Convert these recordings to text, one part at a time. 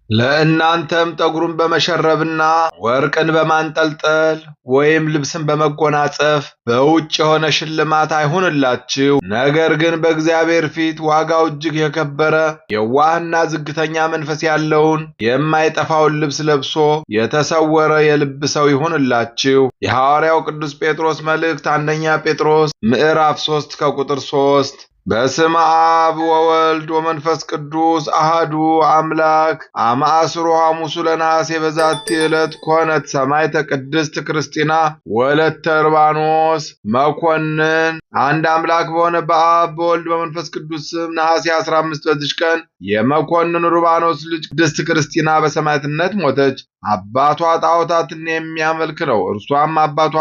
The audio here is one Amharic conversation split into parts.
ለእናንተም ጠጉሩን በመሸረብና ወርቅን በማንጠልጠል ወይም ልብስን በመጎናጸፍ በውጭ የሆነ ሽልማት አይሁንላችሁ። ነገር ግን በእግዚአብሔር ፊት ዋጋው እጅግ የከበረ የዋህና ዝግተኛ መንፈስ ያለውን የማይጠፋውን ልብስ ለብሶ የተሰወረ የልብ ሰው ይሁንላችሁ። የሐዋርያው ቅዱስ ጴጥሮስ መልእክት አንደኛ ጴጥሮስ ምዕራፍ 3 ከቁጥር 3 በስመ አብ ወወልድ ወመንፈስ ቅዱስ አሐዱ አምላክ አማእስሩ ሐሙሱ ለነሐሴ በዛቲ ዕለት ኮነት ሰማዕተ ቅድስት ክርስቲና ወለተ ርባኖስ መኮንን። አንድ አምላክ በሆነ በአብ በወልድ በመንፈስ ቅዱስ ስም ነሐሴ 15 በዚች ቀን የመኮንን ርባኖስ ልጅ ቅድስት ክርስቲና በሰማዕትነት ሞተች። አባቷ ጣዖታትን የሚያመልክ ነው። እርሷም አባቷ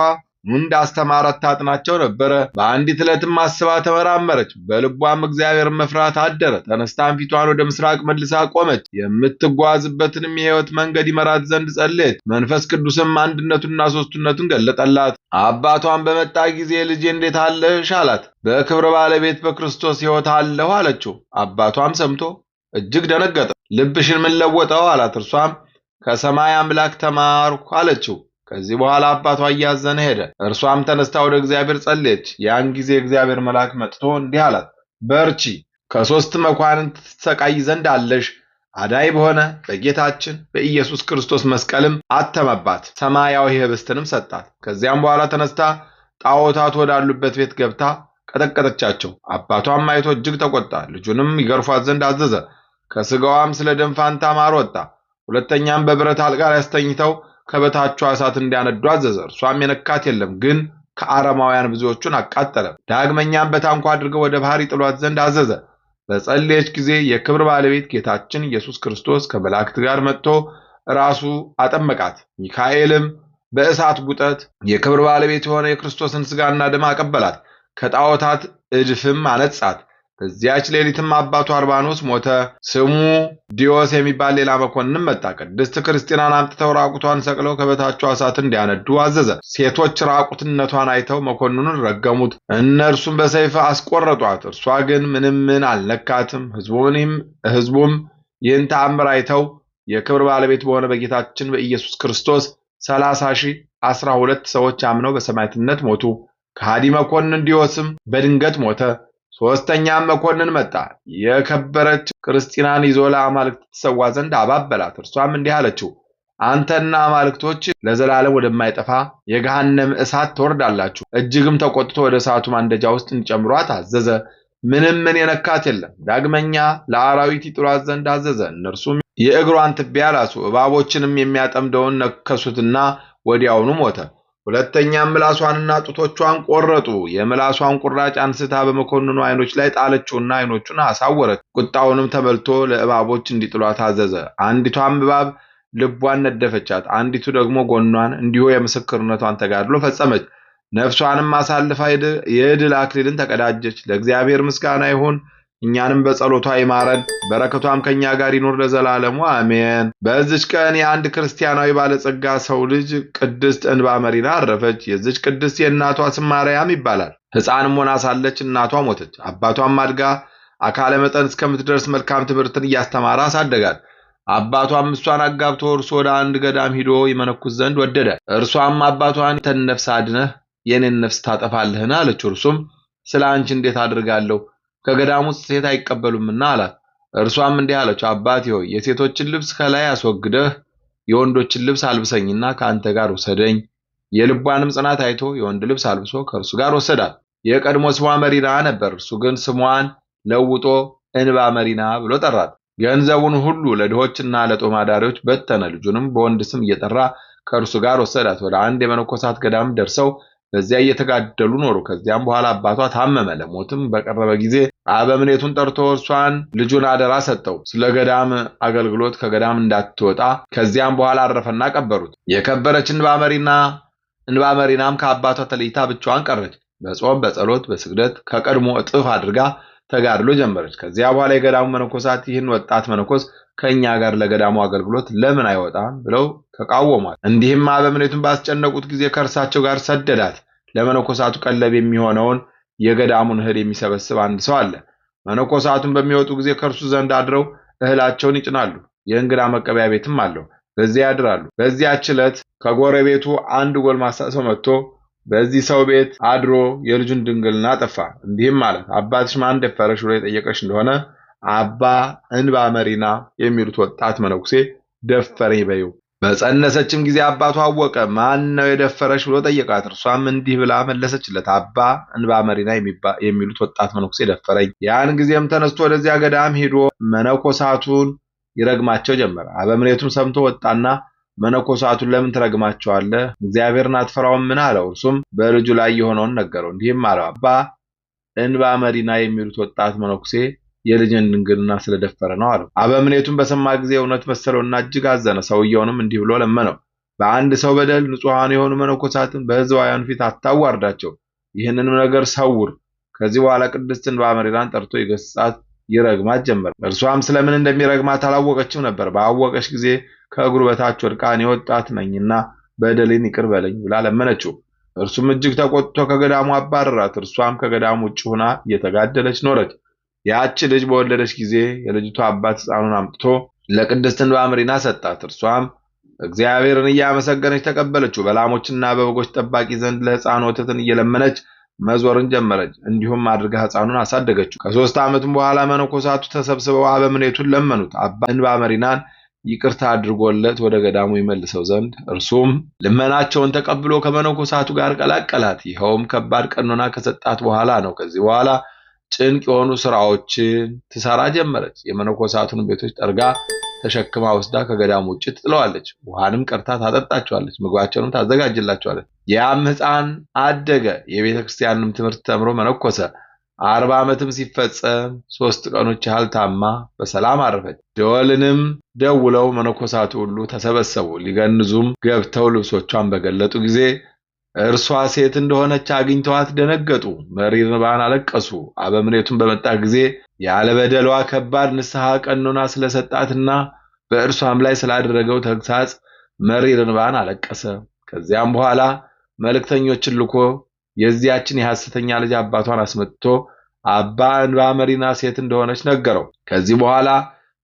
እንዳስተማራት ታጥናቸው ነበረ። በአንዲት ዕለትም አስባ ተመራመረች። በልቧም እግዚአብሔር መፍራት አደረ። ተነስታም ፊቷን ወደ ምስራቅ መልሳ ቆመች። የምትጓዝበትንም የሕይወት መንገድ ይመራት ዘንድ ጸለየች። መንፈስ ቅዱስም አንድነቱንና ሦስትነቱን ገለጠላት። አባቷን በመጣ ጊዜ ልጄ እንዴት አለሽ አላት። በክብር ባለቤት በክርስቶስ ሕይወት አለሁ አለችው። አባቷም ሰምቶ እጅግ ደነገጠ። ልብሽን ምን ለወጠው አላት። እርሷም ከሰማይ አምላክ ተማርኩ አለችው። ከዚህ በኋላ አባቷ እያዘነ ሄደ። እርሷም ተነስታ ወደ እግዚአብሔር ጸለየች። ያን ጊዜ እግዚአብሔር መልአክ መጥቶ እንዲህ አላት፣ በርቺ፣ ከሦስት መኳንንት ትሰቃይ ዘንድ አለሽ። አዳይ በሆነ በጌታችን በኢየሱስ ክርስቶስ መስቀልም አተመባት፣ ሰማያዊ ኅብስትንም ሰጣት። ከዚያም በኋላ ተነስታ ጣዖታት ወዳሉበት ቤት ገብታ ቀጠቀጠቻቸው። አባቷም አይቶ እጅግ ተቆጣ። ልጁንም ይገርፏት ዘንድ አዘዘ። ከሥጋዋም ስለ ደም ፋንታ ማር ወጣ። ሁለተኛም በብረት አልጋ ላይ አስተኝተው ከበታቿ እሳት እንዲያነዱ አዘዘ። እርሷም የነካት የለም፣ ግን ከአረማውያን ብዙዎቹን አቃጠለ። ዳግመኛም በታንኳ አድርገው ወደ ባህር ይጥሏት ዘንድ አዘዘ። በጸለየች ጊዜ የክብር ባለቤት ጌታችን ኢየሱስ ክርስቶስ ከመላእክት ጋር መጥቶ ራሱ አጠመቃት። ሚካኤልም በእሳት ጉጠት የክብር ባለቤት የሆነ የክርስቶስን ሥጋና ደም አቀበላት፣ ከጣዖታት እድፍም አነጻት። በዚያች ሌሊትም አባቱ አርባኖስ ሞተ። ስሙ ዲዮስ የሚባል ሌላ መኮንን መጣ። ቅድስት ክርስቲናን አምጥተው ራቁቷን ሰቅለው ከበታቿ እሳት እንዲያነዱ አዘዘ። ሴቶች ራቁትነቷን አይተው መኮንኑን ረገሙት። እነርሱም በሰይፍ አስቆረጧት። እርሷ ግን ምንም አልነካትም። ሕዝቡም ይህን ተአምር አይተው የክብር ባለቤት በሆነ በጌታችን በኢየሱስ ክርስቶስ 30,012 ሰዎች አምነው በሰማዕትነት ሞቱ። ከሃዲ መኮንን ዲዮስም በድንገት ሞተ። ሦስተኛም መኮንን መጣ። የከበረች ክርስቲናን ይዞ ለአማልክት ትሰዋ ዘንድ አባበላት። እርሷም እንዲህ አለችው፣ አንተና አማልክቶች ለዘላለም ወደማይጠፋ የገሃነም እሳት ትወርዳላችሁ። እጅግም ተቆጥቶ ወደ እሳቱ ማንደጃ ውስጥ እንዲጨምሯት አዘዘ። ምን የነካት የለም። ዳግመኛ ለአራዊት ይጥሏት ዘንድ አዘዘ። እነርሱም የእግሯን ትቢያ ላሱ። እባቦችንም የሚያጠምደውን ነከሱትና ወዲያውኑ ሞተ። ሁለተኛም ምላሷንና ጡቶቿን ቆረጡ። የምላሷን ቁራጭ አንስታ በመኮንኑ ዓይኖች ላይ ጣለችውና ዓይኖቹን አሳወረች። ቁጣውንም ተመልቶ ለእባቦች እንዲጥሏት አዘዘ። አንዲቷም እባብ ልቧን ነደፈቻት፣ አንዲቱ ደግሞ ጎኗን። እንዲሁ የምስክርነቷን ተጋድሎ ፈጸመች። ነፍሷንም አሳልፋ የድል አክሊልን ተቀዳጀች። ለእግዚአብሔር ምስጋና ይሁን፣ እኛንም በጸሎቷ ይማረን፣ በረከቷም ከኛ ጋር ይኖር ለዘላለሙ አሜን። በዚች ቀን የአንድ ክርስቲያናዊ ባለጸጋ ሰው ልጅ ቅድስት እንባ መሪና አረፈች። የዚች ቅድስት የእናቷ ስም ማርያም ይባላል። ሕፃንም ሆና ሳለች እናቷ ሞተች። አባቷም አድጋ አካለ መጠን እስከምትደርስ መልካም ትምህርትን እያስተማረ አሳደጋት። አባቷም እሷን አጋብቶ እርሱ ወደ አንድ ገዳም ሂዶ ይመነኩስ ዘንድ ወደደ። እርሷም አባቷን ተን ነፍስ አድነህ የኔን ነፍስ ታጠፋለህን? አለችው። እርሱም ስለ አንቺ እንዴት አድርጋለሁ? ከገዳሙ ውስጥ ሴት አይቀበሉምና አላት። እርሷም እንዲህ አለችው፣ አባቴ ሆይ የሴቶችን ልብስ ከላይ አስወግደህ የወንዶችን ልብስ አልብሰኝና ከአንተ ጋር ውሰደኝ። የልቧንም ጽናት አይቶ የወንድ ልብስ አልብሶ ከእርሱ ጋር ወሰዳት። የቀድሞ ስሟ መሪና ነበር። እርሱ ግን ስሟን ለውጦ እንባ መሪና ብሎ ጠራት። ገንዘቡን ሁሉ ለድሆችና ለጦም አዳሪዎች በተነ። ልጁንም በወንድ ስም እየጠራ ከእርሱ ጋር ወሰዳት። ወደ አንድ የመነኮሳት ገዳም ደርሰው በዚያ እየተጋደሉ ኖሩ። ከዚያም በኋላ አባቷ ታመመ። ለሞትም በቀረበ ጊዜ አበምኔቱን ጠርቶ እርሷን ልጁን አደራ ሰጠው፣ ስለ ገዳም አገልግሎት ከገዳም እንዳትወጣ። ከዚያም በኋላ አረፈና ቀበሩት። የከበረች እንባ መሪናም ከአባቷ ተለይታ ብቻዋን ቀረች። በጾም በጸሎት በስግደት ከቀድሞ እጥፍ አድርጋ ተጋድሎ ጀመረች። ከዚያ በኋላ የገዳሙ መነኮሳት ይህን ወጣት መነኮስ ከኛ ጋር ለገዳሙ አገልግሎት ለምን አይወጣም ብለው ተቃወሟት። እንዲህም አበምኔቱን ባስጨነቁት ጊዜ ከእርሳቸው ጋር ሰደዳት። ለመነኮሳቱ ቀለብ የሚሆነውን የገዳሙን እህል የሚሰበስብ አንድ ሰው አለ። መነኮሳቱን በሚወጡ ጊዜ ከእርሱ ዘንድ አድረው እህላቸውን ይጭናሉ። የእንግዳ መቀበያ ቤትም አለው። በዚያ ያድራሉ። በዚያች ዕለት ከጎረቤቱ አንድ ጎልማሳ ሰው መጥቶ በዚህ ሰው ቤት አድሮ የልጁን ድንግልና አጠፋ። እንዲህም አላት፣ አባትሽ ማን ደፈረሽ ብሎ የጠየቀሽ እንደሆነ አባ እንባ መሪና የሚሉት ወጣት መነኩሴ ደፈረኝ በይው። በጸነሰችም ጊዜ አባቷ አወቀ። ማን ነው የደፈረሽ ብሎ ጠየቃት። እርሷም እንዲህ ብላ መለሰችለት፣ አባ እንባ መሪና የሚሉት ወጣት መነኩሴ ደፈረኝ። ያን ጊዜም ተነስቶ ወደዚያ ገዳም ሄዶ መነኮሳቱን ይረግማቸው ጀመረ። አበምኔቱም ሰምቶ ወጣና መነኮሳቱን ለምን ትረግማቸዋለህ? እግዚአብሔርን አትፈራውም? ምን አለው። እርሱም በልጁ ላይ የሆነውን ነገረው። እንዲህም አለው፣ አባ እንባ መሪና የሚሉት ወጣት መነኩሴ የልጅን ድንግልና ስለደፈረ ነው አለው። አበምኔቱም በሰማ ጊዜ እውነት መሰለውና እጅግ አዘነ። ሰውየውንም እንዲህ ብሎ ለመነው፣ በአንድ ሰው በደል ንጹሐን የሆኑ መነኮሳትን በሕዝባውያን ፊት አታዋርዳቸው። ይህንንም ነገር ሰውር። ከዚህ በኋላ ቅድስት እንባ መሪናን ጠርቶ ይገሥጻት ይረግማት ጀመረ። እርሷም ስለምን እንደሚረግማት አላወቀችም ነበር። ባወቀች ጊዜ ከእግሩ በታች ወድቃ እኔ ወጣት ነኝና በደሌን ይቅር በለኝ ብላ ለመነችው። እርሱም እጅግ ተቆጥቶ ከገዳሙ አባረራት። እርሷም ከገዳሙ ውጭ ሆና እየተጋደለች ኖረች። ያች ልጅ በወለደች ጊዜ የልጅቷ አባት ሕፃኑን አምጥቶ ለቅድስት እንባ መሪና ሰጣት። እርሷም እግዚአብሔርን እያመሰገነች ተቀበለችው። በላሞችና በበጎች ጠባቂ ዘንድ ለሕፃኑ ወተትን እየለመነች መዞርን ጀመረች። እንዲሁም አድርጋ ሕፃኑን አሳደገችው። ከ3 ዓመትም በኋላ መነኮሳቱ ተሰብስበው አበምኔቱን ለመኑት አባ እንባ መሪናን ይቅርታ አድርጎለት ወደ ገዳሙ ይመልሰው ዘንድ። እርሱም ልመናቸውን ተቀብሎ ከመነኮሳቱ ጋር ቀላቀላት። ይኸውም ከባድ ቀኖና ከሰጣት በኋላ ነው። ከዚህ በኋላ ጭንቅ የሆኑ ስራዎችን ትሰራ ጀመረች። የመነኮሳቱን ቤቶች ጠርጋ ተሸክማ ወስዳ ከገዳሙ ውጭ ትጥለዋለች። ውሃንም ቀርታ ታጠጣቸዋለች። ምግባቸውንም ታዘጋጅላቸዋለች። ያም ሕፃን አደገ። የቤተ ክርስቲያንም ትምህርት ተምሮ መነኮሰ። 40 ዓመትም ሲፈጸም 3 ቀኖች ያህል ታማ በሰላም አረፈች። ደወልንም ደውለው መነኮሳቱ ሁሉ ተሰበሰቡ። ሊገንዙም ገብተው ልብሶቿን በገለጡ ጊዜ እርሷ ሴት እንደሆነች አግኝተዋት ደነገጡ፣ መሪር እንባን አለቀሱ። አበምኔቱም በመጣ ጊዜ ያለ በደሏ ከባድ ንስሐ ቀኖና ስለሰጣትና በእርሷም ላይ ስላደረገው ተግሳጽ መሪር እንባን አለቀሰ። ከዚያም በኋላ መልእክተኞችን ልኮ የዚያችን የሐሰተኛ ልጅ አባቷን አስመጥቶ አባ እንባ መሪና ሴት እንደሆነች ነገረው። ከዚህ በኋላ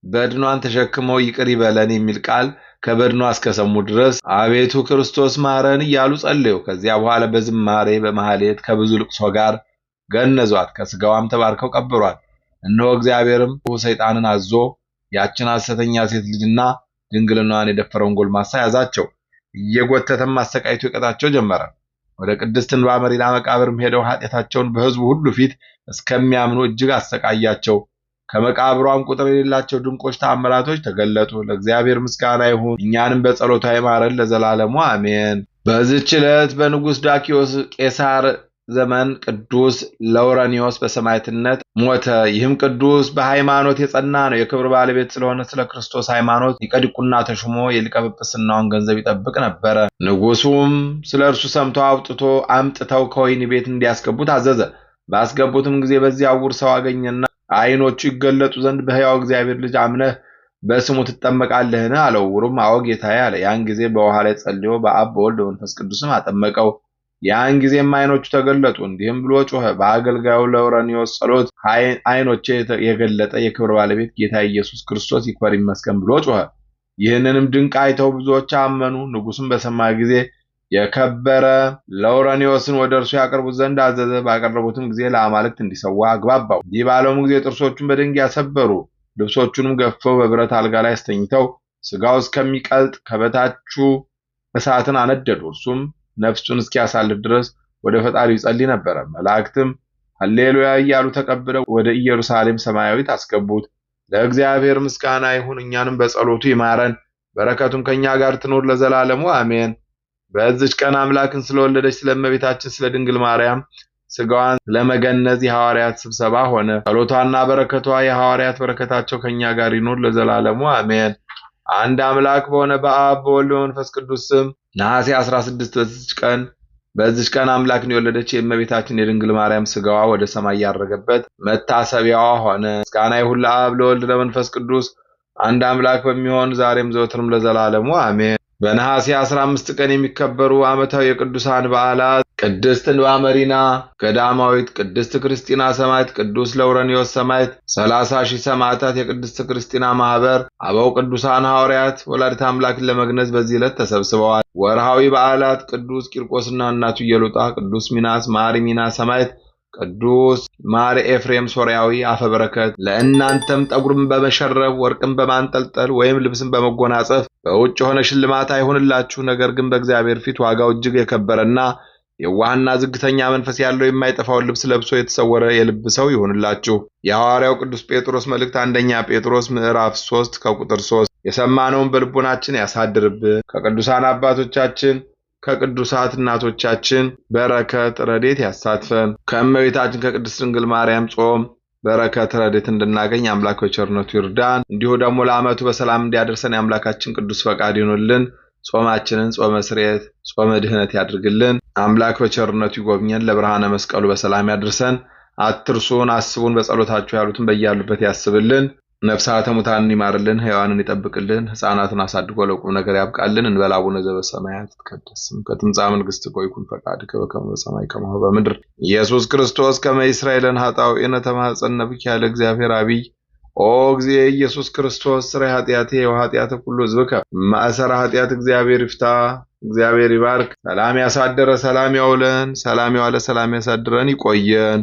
በድኗን ተሸክመው ይቅር ይበለን የሚል ቃል ከበድኗ እስከሰሙ ድረስ አቤቱ ክርስቶስ ማረን እያሉ ጸለዩ። ከዚያ በኋላ በዝማሬ በማህሌት ከብዙ ልቅሶ ጋር ገነዟት። ከስጋዋም ተባርከው ቀበሯት። እነሆ እግዚአብሔርም ሰይጣንን አዞ ያችን ሐሰተኛ ሴት ልጅና ድንግልናዋን የደፈረውን ጎልማሳ ያዛቸው። እየጎተተም አሰቃይቶ ይቀጣቸው ጀመረ። ወደ ቅድስት እንባ መሪና መቃብርም ሄደው ኃጢአታቸውን በሕዝቡ ሁሉ ፊት እስከሚያምኑ እጅግ አሰቃያቸው። ከመቃብሯም ቁጥር የሌላቸው ድንቆች ተአምራቶች ተገለጡ። ለእግዚአብሔር ምስጋና ይሁን፣ እኛንም በጸሎቷ ይማረን ለዘላለሙ አሜን። በዚህች ዕለት በንጉሥ ዳኪዎስ ቄሳር ዘመን ቅዱስ ለውረኒዮስ በሰማዕትነት ሞተ። ይህም ቅዱስ በሃይማኖት የጸና ነው። የክብር ባለቤት ስለሆነ ስለ ክርስቶስ ሃይማኖት ሊቀ ዲቁና ተሹሞ የሊቀ ጵጵስናውን ገንዘብ ይጠብቅ ነበረ። ንጉሡም ስለ እርሱ ሰምቶ አምጥተው ከወህኒ ቤት እንዲያስገቡት አዘዘ። ባስገቡትም ጊዜ በዚያ ዕውር ሰው አገኘና ዓይኖቹ ይገለጡ ዘንድ በሕያው እግዚአብሔር ልጅ አምነህ በስሙ ትጠመቃለህን? አለው። ዕውሩም አዎ ጌታዬ አለ። ያን ጊዜ በውሃ ላይ ጸልዮ በአብ በወልድ በመንፈስ ቅዱስም አጠመቀው። ያን ጊዜም ዓይኖቹ ተገለጡ። እንዲህም ብሎ ጮኸ፣ በአገልጋዩ ለውረኒዮስ ጸሎት ዓይኖቼ የገለጠ የክብር ባለቤት ጌታ ኢየሱስ ክርስቶስ ይክበር ይመስገን ብሎ ጮኸ። ይህንንም ድንቅ አይተው ብዙዎች አመኑ። ንጉሡም በሰማ ጊዜ የከበረ ለውረኒዮስን ወደ እርሱ ያቀርቡት ዘንድ አዘዘ። ባቀረቡትም ጊዜ ለአማልክት እንዲሰዋ አግባባው። እንዲህ ባለውም ጊዜ ጥርሶቹን በድንጋይ ሰበሩ። ልብሶቹንም ገፈው በብረት አልጋ ላይ አስተኝተው ሥጋው እስከሚቀልጥ ከበታቹ እሳትን አነደዱ። እርሱም ነፍሱን እስኪያሳልፍ ድረስ ወደ ፈጣሪው ይጸልይ ነበረ። መላእክትም ሃሌሉያ እያሉ ተቀብለው ወደ ኢየሩሳሌም ሰማያዊት አስገቡት። ለእግዚአብሔር ምስጋና ይሁን፣ እኛንም በጸሎቱ ይማረን፣ በረከቱም ከኛ ጋር ትኖር ለዘላለሙ አሜን። በዚች ቀን አምላክን ስለወለደች ስለ እመቤታችን ስለ ድንግል ማርያም ሥጋዋን ለመገነዝ የሐዋርያት ስብሰባ ሆነ። ጸሎቷና በረከቷ የሐዋርያት በረከታቸው ከኛ ጋር ይኖር ለዘላለሙ አሜን። አንድ አምላክ በሆነ በአብ በወልድ በመንፈስ ቅዱስ ስም ነሐሴ 16 በዚች ቀን አምላክን የወለደች የእመቤታችን የድንግል ማርያም ሥጋዋ ወደ ሰማይ ያረገበት መታሰቢያዋ ሆነ። ምስጋና ይሁን ለአብ ለወልድ ለመንፈስ ቅዱስ አንድ አምላክ በሚሆን ዛሬም ዘወትርም ለዘላለሙ አሜን። በነሐሴ 15 ቀን የሚከበሩ ዓመታዊ የቅዱሳን በዓላት ቅድስት እንባ መሪና ገዳማዊት፣ ቅድስት ክርስቲና ሰማዕት፣ ቅዱስ ለውረኒዮስ ሰማዕት፣ 30,000 ሰማዕታት፣ የቅድስት ክርስቲና ማህበር፣ አበው ቅዱሳን ሐዋርያት ወላዲተ አምላክን ለመግነዝ በዚህ ዕለት ተሰብስበዋል። ወርሃዊ በዓላት ቅዱስ ቂርቆስና እናቱ ኢየሉጣ፣ ቅዱስ ሚናስ ማር ሚናስ ሰማዕት፣ ቅዱስ ማር ኤፍሬም ሶርያዊ አፈ በረከት። ለእናንተም ጠጉርን በመሸረብ ወርቅን በማንጠልጠል ወይም ልብስን በመጎናጸፍ በውጭ የሆነ ሽልማት አይሁንላችሁ፣ ነገር ግን በእግዚአብሔር ፊት ዋጋው እጅግ የከበረና የዋህና ዝግተኛ መንፈስ ያለው የማይጠፋውን ልብስ ለብሶ የተሰወረ የልብ ሰው ይሁንላችሁ። የሐዋርያው ቅዱስ ጴጥሮስ መልእክት አንደኛ ጴጥሮስ ምዕራፍ 3 ከቁጥር 3። የሰማነውን በልቦናችን ያሳድርብን። ከቅዱሳን አባቶቻችን ከቅዱሳት እናቶቻችን በረከት ረድኤት ያሳትፈን። ከእመቤታችን ከቅድስት ድንግል ማርያም ጾም በረከት ረድኤት እንድናገኝ አምላክ በቸርነቱ ይርዳን። እንዲሁ ደግሞ ለዓመቱ በሰላም እንዲያደርሰን የአምላካችን ቅዱስ ፈቃድ ይሁንልን። ጾማችንን ጾመ ስርየት ጾመ ድህነት ያድርግልን። አምላክ በቸርነቱ ይጎብኘን። ለብርሃነ መስቀሉ በሰላም ያድርሰን። አትርሱን፣ አስቡን፣ በጸሎታችሁ ያሉትን በያሉበት ያስብልን። ነፍሳተ ሙታንን ይማርልን፣ ሕያዋንን ይጠብቅልን፣ ሕፃናትን አሳድጎ ለቁም ነገር ያብቃልን። እንበል አቡነ ዘበሰማያት ይትቀደስ ስምከ ትምጻእ መንግሥትከ ወይኩን ፈቃድከ በከመ በሰማይ ከማሁ በምድር። ኢየሱስ ክርስቶስ ከመ ይስረይ ለነ ኃጣውኢነ ተማኅፀነ ብከ ያለ እግዚአብሔር አብይ ኦ እግዚእ ኢየሱስ ክርስቶስ ስራይ ኃጢአቴ ወኃጢአተ ኩሉ ሕዝብከ ማእሰረ ኃጢአት እግዚአብሔር ይፍታ። እግዚአብሔር ይባርክ። ሰላም ያሳደረ ሰላም ያውለን፣ ሰላም ያዋለ ሰላም ያሳድረን። ይቆየን።